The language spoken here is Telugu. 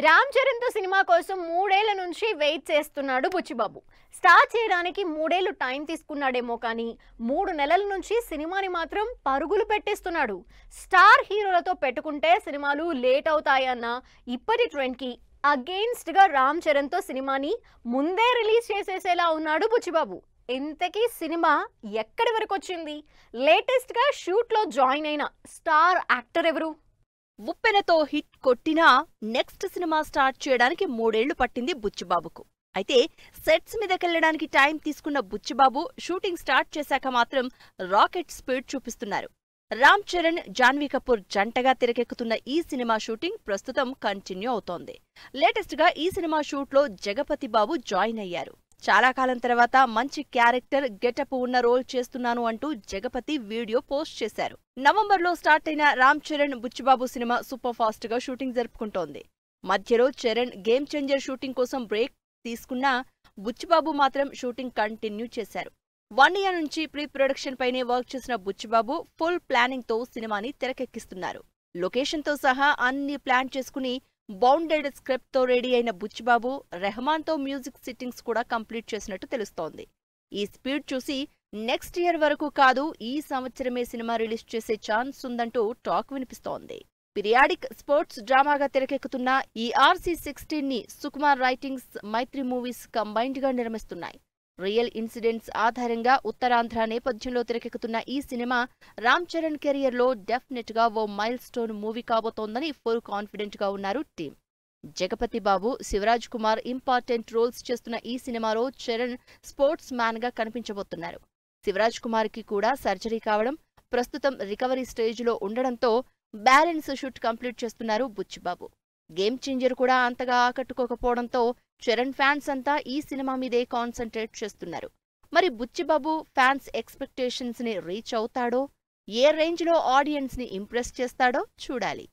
రామ్ చరణ్ తో సినిమా కోసం 3 ఏళ్ల నుంచి వెయిట్ చేస్తున్నాడు బుచ్చిబాబు. స్టార్ట్ చేయడానికి 3 ఏళ్లు టైం తీసుకున్నాడేమో కానీ 3 నెలల నుంచి సినిమాని మాత్రం పరుగులు పెట్టేస్తున్నాడు. స్టార్ హీరోలతో పెట్టుకుంటే సినిమాలు లేట్ అవుతాయన్న ఇప్పటి ట్రెండ్ కి అగెయిన్స్ట్ గా రామ్ చరణ్ తో సినిమాని ముందే రిలీజ్ చేసేసేలా ఉన్నాడు బుచ్చిబాబు. ఇంతకీ సినిమా ఎక్కడి వరకు వచ్చింది? లేటెస్ట్ గా షూట్ లో జాయిన్ అయిన స్టార్ యాక్టర్ ఎవరు? ఉప్పెనతో హిట్ కొట్టినా నెక్స్ట్ సినిమా స్టార్ట్ చేయడానికి 3 ఏళ్లు పట్టింది బుచ్చిబాబుకు. అయితే సెట్స్ మీదకెళ్లడానికి టైం తీసుకున్న బుచ్చిబాబు షూటింగ్ స్టార్ట్ చేశాక మాత్రం రాకెట్ స్పీడ్ చూపిస్తున్నారు. రామ్ చరణ్, జాన్వీ కపూర్ జంటగా తెరకెక్కుతున్న ఈ సినిమా షూటింగ్ ప్రస్తుతం కంటిన్యూ అవుతోంది. లేటెస్ట్ గా ఈ సినిమా షూట్ లో జగపతి బాబు జాయిన్ అయ్యారు. చాలా కాలం తర్వాత మంచి క్యారెక్టర్ గెటప్ ఉన్న రోల్ చేస్తున్నాను అంటూ జగపతి వీడియో పోస్ట్ చేశారు. నవంబర్లో స్టార్ట్ అయిన Ram Charan Buchibabu cinema super fast గా షూటింగ్ జరుపుకుంటోంది. మధ్యలో చరణ్ గేమ్ చేంజర్ షూటింగ్ కోసం బ్రేక్ తీసుకున్నా బుచ్చిబాబు మాత్రం షూటింగ్ కంటిన్యూ చేశారు. 1 year నుంచి ప్రీ ప్రొడక్షన్ పైనే వర్క్ చేసిన బుచ్చిబాబు ఫుల్ ప్లానింగ్ తో సినిమాని తెరకెక్కిస్తున్నారు. లొకేషన్ తో సహా అన్ని ప్లాన్ చేసుకుని బౌండెడ్ స్క్రిప్ట్ తో రెడీ అయిన బుచ్చిబాబు రెహమాన్ తో మ్యూజిక్ సిట్టింగ్స్ కూడా కంప్లీట్ చేసినట్టు తెలుస్తోంది. ఈ స్పీడ్ చూసి నెక్స్ట్ ఇయర్ వరకు కాదు, ఈ సంవత్సరమే సినిమా రిలీజ్ చేసే ఛాన్స్ ఉందంటూ టాక్ వినిపిస్తోంది. పిరియాడిక్ స్పోర్ట్స్ డ్రామాగా తెరకెక్కుతున్న ఈ RC16 ని Sukumar writings, Mythri movies combined గా నిర్మిస్తున్నాయి. రియల్ ఇన్సిడెంట్స్ ఆధారంగా ఉత్తరాంధ్ర నేపథ్యంలో తెరకెక్కుతున్న ఈ సినిమా రామ్ చరణ్ కెరియర్ లో డెఫినెట్ గా ఓ మైల్ స్టోన్ మూవీ కాబోతోందని ఫుల్ కాన్ఫిడెంట్ గా ఉన్నారు team. Jagapathi Babu, Shivaraj Kumar important roles చేస్తున్న ఈ సినిమాలో చరణ్ స్పోర్ట్స్ మ్యాన్ గా కనిపించబోతున్నారు. శివరాజ్ కుమార్ కి కూడా సర్జరీ కావడం, ప్రస్తుతం రికవరీ స్టేజ్ లో ఉండడంతో బ్యాలెన్స్ షూట్ కంప్లీట్ చేస్తున్నారు బుచ్చిబాబు. గేమ్ చేంజర్ కూడా అంతగా ఆకట్టుకోకపోవడంతో చరణ్ ఫ్యాన్స్ అంతా ఈ సినిమా మీదే కాన్సంట్రేట్ చేస్తున్నారు. మరి బుచ్చిబాబు ఫ్యాన్స్ ఎక్స్పెక్టేషన్స్ ని రీచ్ అవుతాడో, ఏ రేంజ్ లో ఆడియన్స్ ని ఇంప్రెస్ చేస్తాడో చూడాలి.